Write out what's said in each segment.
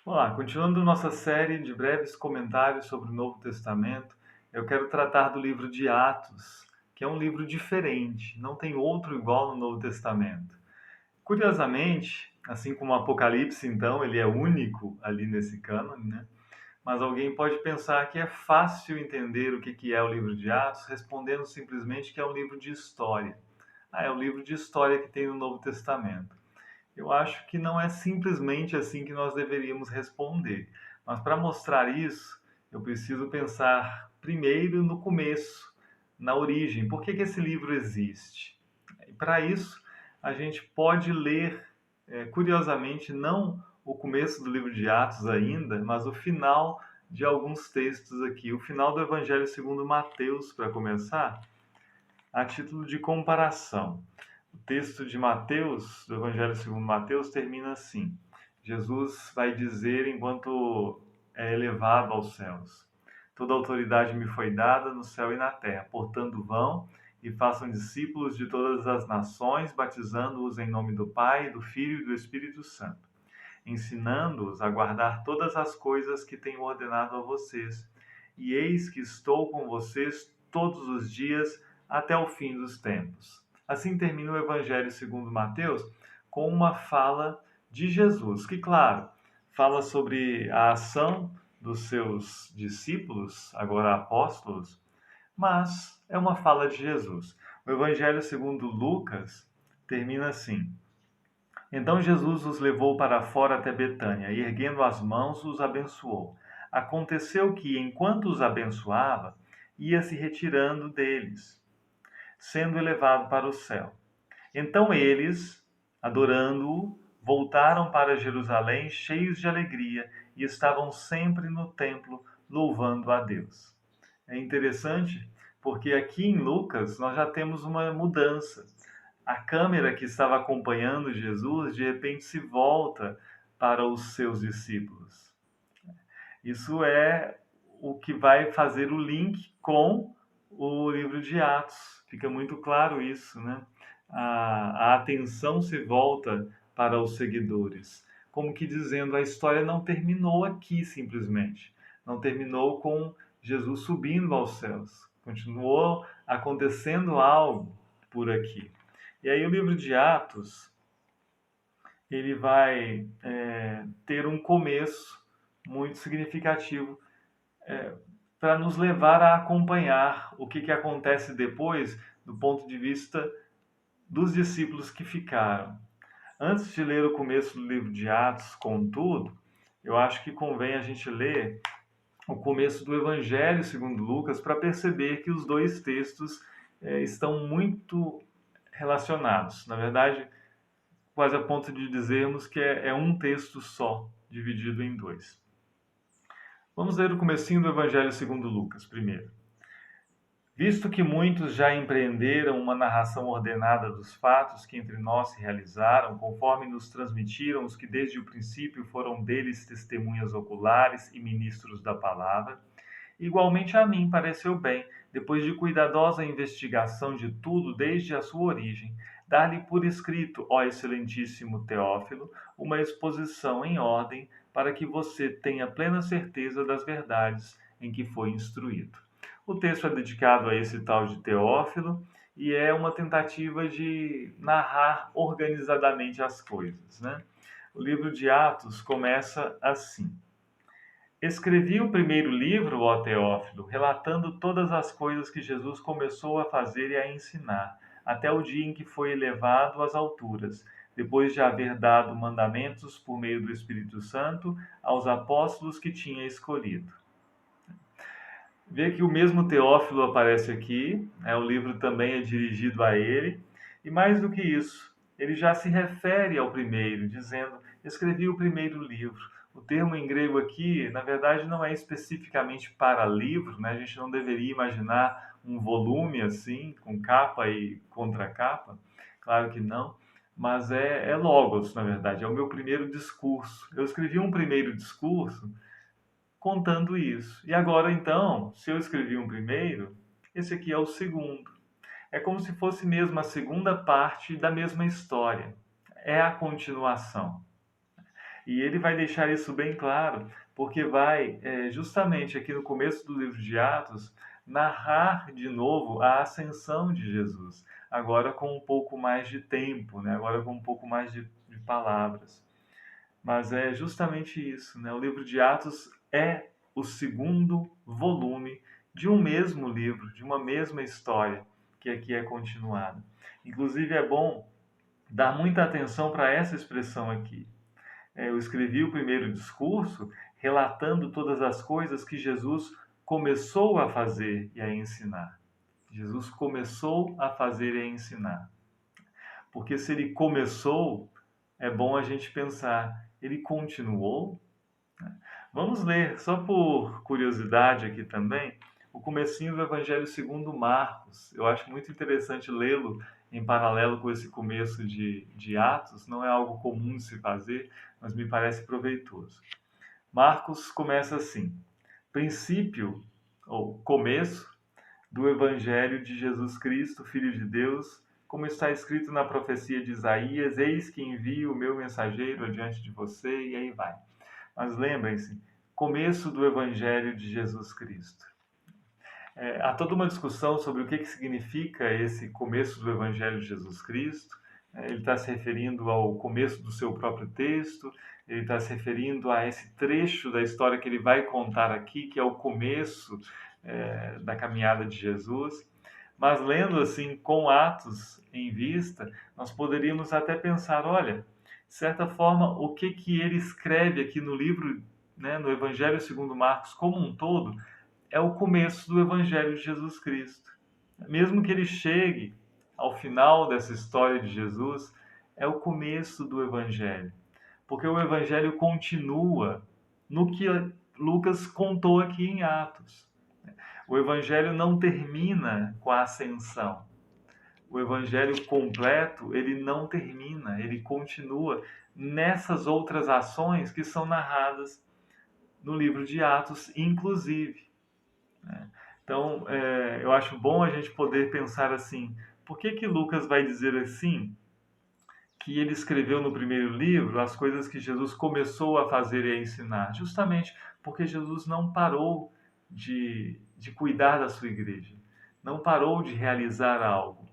Olá, continuando nossa série de breves comentários sobre o Novo Testamento, eu quero tratar do livro de Atos, que é um livro diferente, não tem outro igual no Novo Testamento. Curiosamente, assim como o Apocalipse, então, ele é único ali nesse cânone, né? Mas alguém pode pensar que é fácil entender o que é o livro de Atos, respondendo simplesmente que é um livro de história. Ah, é o livro de história que tem no Novo Testamento. Eu acho que não é simplesmente assim que nós deveríamos responder. Mas para mostrar isso, eu preciso pensar primeiro no começo, na origem. Por que esse livro existe? E para isso, a gente pode ler, curiosamente, não o começo do livro de Atos ainda, mas o final de alguns textos aqui. O final do Evangelho segundo Mateus, para começar, a título de comparação. O texto de Mateus, do Evangelho segundo Mateus, termina assim. Jesus vai dizer enquanto é elevado aos céus: Toda autoridade me foi dada no céu e na terra. Portanto, vão e façam discípulos de todas as nações, batizando-os em nome do Pai, do Filho e do Espírito Santo, ensinando-os a guardar todas as coisas que tenho ordenado a vocês. E eis que estou com vocês todos os dias até o fim dos tempos. Assim termina o Evangelho segundo Mateus com uma fala de Jesus, que, claro, fala sobre a ação dos seus discípulos, agora apóstolos, mas é uma fala de Jesus. O Evangelho segundo Lucas termina assim: Então Jesus os levou para fora até Betânia e, erguendo as mãos, os abençoou. Aconteceu que, enquanto os abençoava, ia se retirando deles, sendo elevado para o céu. Então eles, adorando-o, voltaram para Jerusalém cheios de alegria e estavam sempre no templo louvando a Deus. É interessante porque aqui em Lucas nós já temos uma mudança. A câmera que estava acompanhando Jesus de repente se volta para os seus discípulos. Isso é o que vai fazer o link com o livro de Atos. Fica muito claro isso, né? A atenção se volta para os seguidores, como que dizendo: a história não terminou aqui simplesmente. Não terminou com Jesus subindo aos céus. Continuou acontecendo algo por aqui. E aí o livro de Atos, ele vai ter um começo muito significativo para nos levar a acompanhar o que acontece depois do ponto de vista dos discípulos que ficaram. Antes de ler o começo do livro de Atos, contudo, eu acho que convém a gente ler o começo do Evangelho segundo Lucas para perceber que os dois textos estão muito relacionados. Na verdade, quase a ponto de dizermos que é um texto só, dividido em dois. Vamos ler o comecinho do Evangelho segundo Lucas primeiro. Visto que muitos já empreenderam uma narração ordenada dos fatos que entre nós se realizaram, conforme nos transmitiram os que desde o princípio foram deles testemunhas oculares e ministros da palavra, igualmente a mim pareceu bem, depois de cuidadosa investigação de tudo desde a sua origem, dar-lhe por escrito, ó excelentíssimo Teófilo, uma exposição em ordem para que você tenha plena certeza das verdades em que foi instruído. O texto é dedicado a esse tal de Teófilo e é uma tentativa de narrar organizadamente as coisas, né? O livro de Atos começa assim: Escrevi o primeiro livro, ó Teófilo, relatando todas as coisas que Jesus começou a fazer e a ensinar, até o dia em que foi elevado às alturas, depois de haver dado mandamentos por meio do Espírito Santo aos apóstolos que tinha escolhido. Vê que o mesmo Teófilo aparece aqui, o livro também é dirigido a ele, e mais do que isso, ele já se refere ao primeiro, dizendo: escrevi o primeiro livro. O termo em grego aqui, na verdade, não é especificamente para livro, né? A gente não deveria imaginar um volume assim, com capa e contracapa, claro que não, mas é logos, na verdade, é o meu primeiro discurso. Eu escrevi um primeiro discurso contando isso. E agora, então, se eu escrevi um primeiro, esse aqui é o segundo. É como se fosse mesmo a segunda parte da mesma história. É a continuação. E ele vai deixar isso bem claro, porque vai, justamente aqui no começo do livro de Atos, narrar de novo a ascensão de Jesus, agora com um pouco mais de tempo, né? Agora com um pouco mais de palavras. Mas é justamente isso, né? O livro de Atos é o segundo volume de um mesmo livro, de uma mesma história, que aqui é continuada. Inclusive é bom dar muita atenção para essa expressão aqui. Eu escrevi o primeiro discurso relatando todas as coisas que Jesus começou a fazer e a ensinar. Jesus começou a fazer e a ensinar. Porque se ele começou, é bom a gente pensar, ele continuou? Vamos ler, só por curiosidade aqui também, o comecinho do Evangelho segundo Marcos. Eu acho muito interessante lê-lo em paralelo com esse começo de Atos. Não é algo comum de se fazer, mas me parece proveitoso. Marcos começa assim: princípio, ou começo, do Evangelho de Jesus Cristo, Filho de Deus, como está escrito na profecia de Isaías: eis que envio o meu mensageiro adiante de você, e aí vai. Mas lembrem-se, começo do Evangelho de Jesus Cristo. Há toda uma discussão sobre o que significa esse começo do Evangelho de Jesus Cristo. Ele está se referindo ao começo do seu próprio texto, ele está se referindo a esse trecho da história que ele vai contar aqui, que é o começo da caminhada de Jesus. Mas lendo assim, com Atos em vista, nós poderíamos até pensar, olha, de certa forma, o que ele escreve aqui no livro, né, no Evangelho segundo Marcos como um todo, é o começo do Evangelho de Jesus Cristo. Mesmo que ele chegue ao final dessa história de Jesus, é o começo do Evangelho. Porque o Evangelho continua no que Lucas contou aqui em Atos. O Evangelho não termina com a ascensão. O Evangelho completo, ele não termina, ele continua nessas outras ações que são narradas no livro de Atos, inclusive. Então, eu acho bom a gente poder pensar assim, por que Lucas vai dizer assim, que ele escreveu no primeiro livro as coisas que Jesus começou a fazer e a ensinar? Justamente porque Jesus não parou de cuidar da sua igreja, não parou de realizar algo.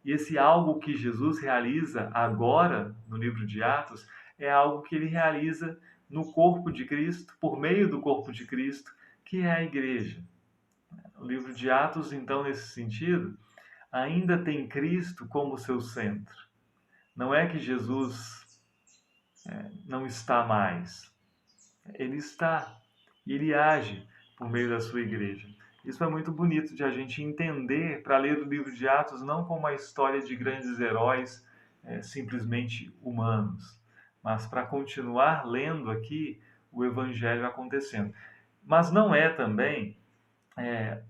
E esse algo que Jesus realiza agora, no livro de Atos, é algo que ele realiza no corpo de Cristo, por meio do corpo de Cristo, que é a igreja. O livro de Atos, então, nesse sentido, ainda tem Cristo como seu centro. Não é que Jesus não está mais. Ele está e ele age por meio da sua igreja. Isso é muito bonito de a gente entender para ler o livro de Atos não como uma história de grandes heróis simplesmente humanos, mas para continuar lendo aqui o Evangelho acontecendo. Mas não é também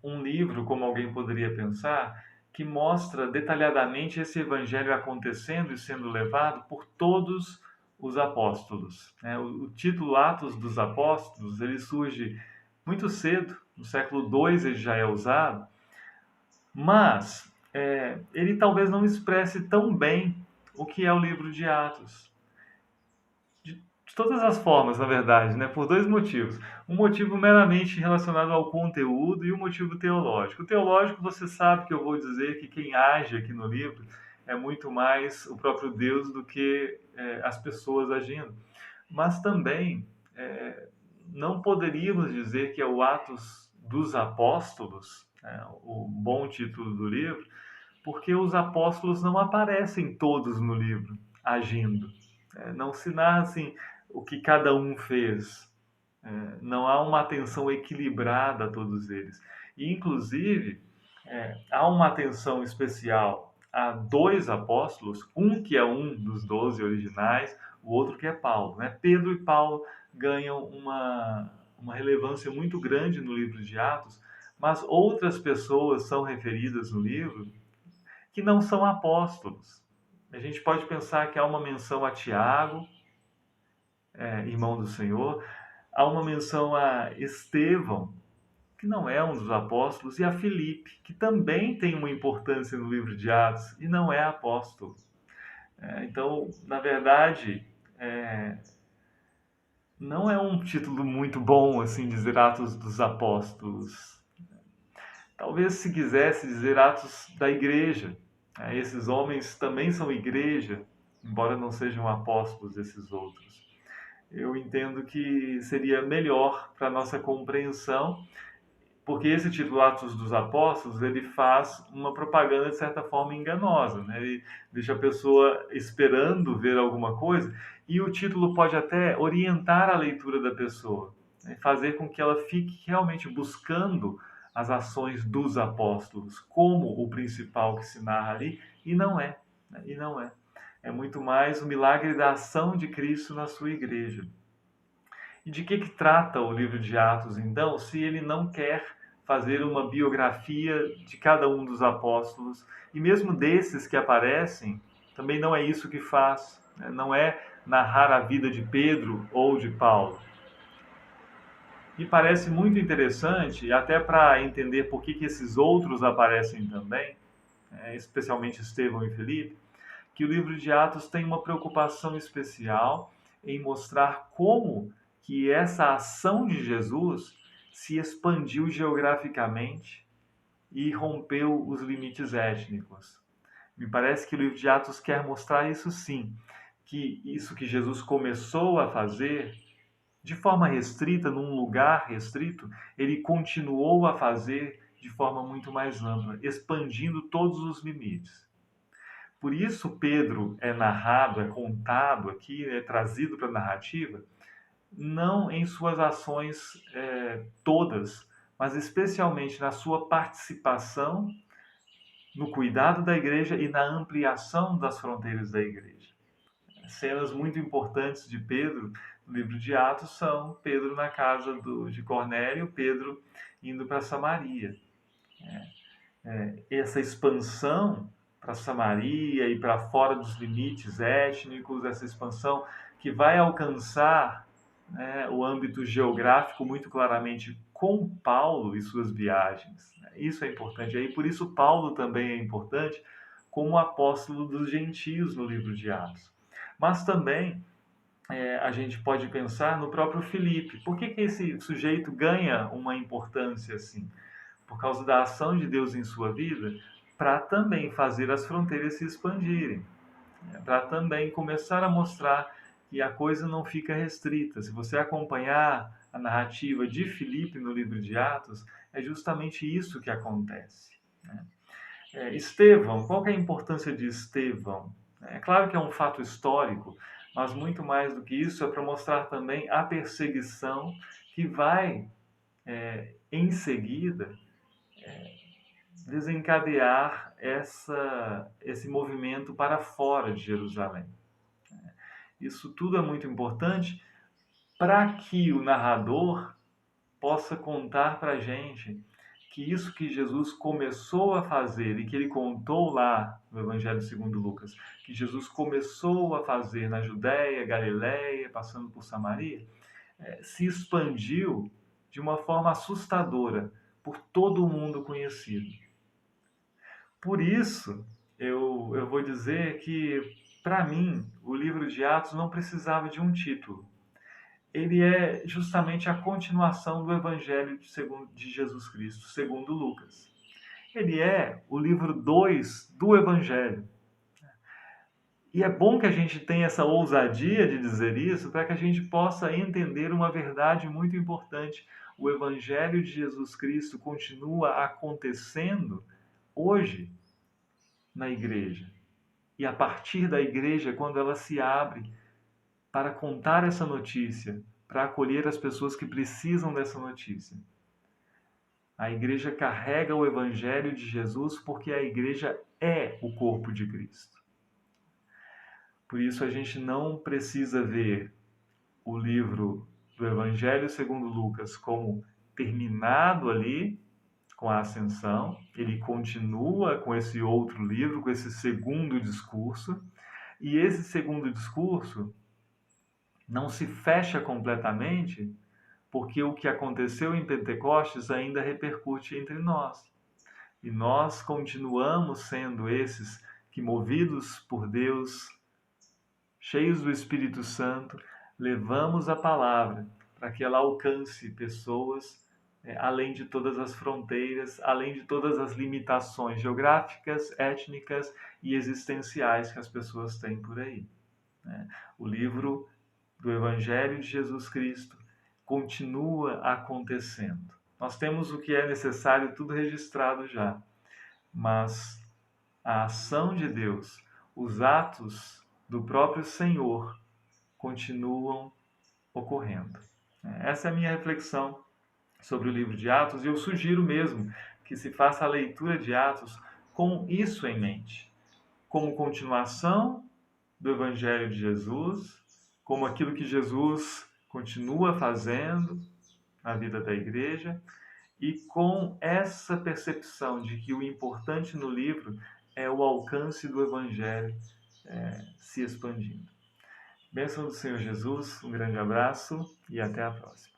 um livro, como alguém poderia pensar, que mostra detalhadamente esse evangelho acontecendo e sendo levado por todos os apóstolos. O título Atos dos Apóstolos ele surge muito cedo, no século II ele já é usado, mas ele talvez não expresse tão bem o que é o livro de Atos de todas as formas, na verdade, né? Por dois motivos. Um motivo meramente relacionado ao conteúdo e um motivo teológico. O teológico, você sabe que eu vou dizer que quem age aqui no livro é muito mais o próprio Deus do que as pessoas agindo. Mas também não poderíamos dizer que é o Atos dos Apóstolos, o bom título do livro, porque os apóstolos não aparecem todos no livro agindo. Não se narra assim o que cada um fez. Não há uma atenção equilibrada a todos eles. E, inclusive, há uma atenção especial a dois apóstolos, um que é um dos 12 originais, o outro que é Paulo. Né? Pedro e Paulo ganham uma relevância muito grande no livro de Atos, mas outras pessoas são referidas no livro que não são apóstolos. A gente pode pensar que há uma menção a Tiago, irmão do Senhor, há uma menção a Estevão, que não é um dos apóstolos, e a Filipe, que também tem uma importância no livro de Atos e não é apóstolo. Então, na verdade, Não é um título muito bom, assim, dizer Atos dos Apóstolos. Talvez se quisesse dizer Atos da Igreja. Esses homens também são igreja, embora não sejam apóstolos esses outros. Eu entendo que seria melhor para a nossa compreensão, porque esse título Atos dos Apóstolos, ele faz uma propaganda de certa forma enganosa, né? Ele deixa a pessoa esperando ver alguma coisa, e o título pode até orientar a leitura da pessoa, né? Fazer com que ela fique realmente buscando as ações dos apóstolos como o principal que se narra ali, e não é, né? E não é. É muito mais o milagre da ação de Cristo na sua igreja. E de que trata o livro de Atos, então, se ele não quer fazer uma biografia de cada um dos apóstolos? E mesmo desses que aparecem, também não é isso que faz, né? Não é narrar a vida de Pedro ou de Paulo. Me parece muito interessante, até para entender por que esses outros aparecem também, especialmente Estevão e Felipe, que o livro de Atos tem uma preocupação especial em mostrar como que essa ação de Jesus se expandiu geograficamente e rompeu os limites étnicos. Me parece que o livro de Atos quer mostrar isso sim, que isso que Jesus começou a fazer de forma restrita, num lugar restrito, ele continuou a fazer de forma muito mais ampla, expandindo todos os limites. Por isso Pedro é narrado, é contado aqui, é trazido para a narrativa, não em suas ações todas, mas especialmente na sua participação no cuidado da igreja e na ampliação das fronteiras da igreja. Cenas muito importantes de Pedro no livro de Atos são Pedro na casa de Cornélio, Pedro indo para Samaria. Essa expansão para Samaria e para fora dos limites étnicos, essa expansão que vai alcançar, né, o âmbito geográfico muito claramente com Paulo e suas viagens. Isso é importante. Aí por isso Paulo também é importante como apóstolo dos gentios no livro de Atos. Mas também a gente pode pensar no próprio Filipe. Por que esse sujeito ganha uma importância assim? Por causa da ação de Deus em sua vida, para também fazer as fronteiras se expandirem, né? Para também começar a mostrar que a coisa não fica restrita. Se você acompanhar a narrativa de Filipe no livro de Atos, é justamente isso que acontece, né? Estevão, qual que é a importância de Estevão? É claro que é um fato histórico, mas muito mais do que isso é para mostrar também a perseguição que vai, em seguida, desencadear esse movimento para fora de Jerusalém. Isso tudo é muito importante para que o narrador possa contar para a gente que isso que Jesus começou a fazer e que ele contou lá no Evangelho segundo Lucas, que Jesus começou a fazer na Judéia, Galiléia, passando por Samaria, se expandiu de uma forma assustadora por todo o mundo conhecido. Por isso, eu vou dizer que, para mim, o livro de Atos não precisava de um título. Ele é justamente a continuação do Evangelho de Jesus Cristo, segundo Lucas. Ele é o livro 2 do Evangelho. E é bom que a gente tenha essa ousadia de dizer isso para que a gente possa entender uma verdade muito importante. O Evangelho de Jesus Cristo continua acontecendo hoje na igreja. E a partir da igreja, quando ela se abre para contar essa notícia, para acolher as pessoas que precisam dessa notícia. A igreja carrega o evangelho de Jesus porque a igreja é o corpo de Cristo. Por isso a gente não precisa ver o livro do Evangelho segundo Lucas como terminado ali com a ascensão. Ele continua com esse outro livro, com esse segundo discurso. E esse segundo discurso não se fecha completamente, porque o que aconteceu em Pentecostes ainda repercute entre nós. E nós continuamos sendo esses que, movidos por Deus, cheios do Espírito Santo, levamos a palavra para que ela alcance pessoas além de todas as fronteiras, além de todas as limitações geográficas, étnicas e existenciais que as pessoas têm por aí, né? O livro do Evangelho de Jesus Cristo continua acontecendo. Nós temos o que é necessário, tudo registrado já, mas a ação de Deus, os atos do próprio Senhor continuam ocorrendo. Essa é a minha reflexão sobre o livro de Atos e eu sugiro mesmo que se faça a leitura de Atos com isso em mente, como continuação do Evangelho de Jesus, como aquilo que Jesus continua fazendo na vida da igreja e com essa percepção de que o importante no livro é o alcance do Evangelho se expandindo. Bênção do Senhor Jesus, um grande abraço e até a próxima.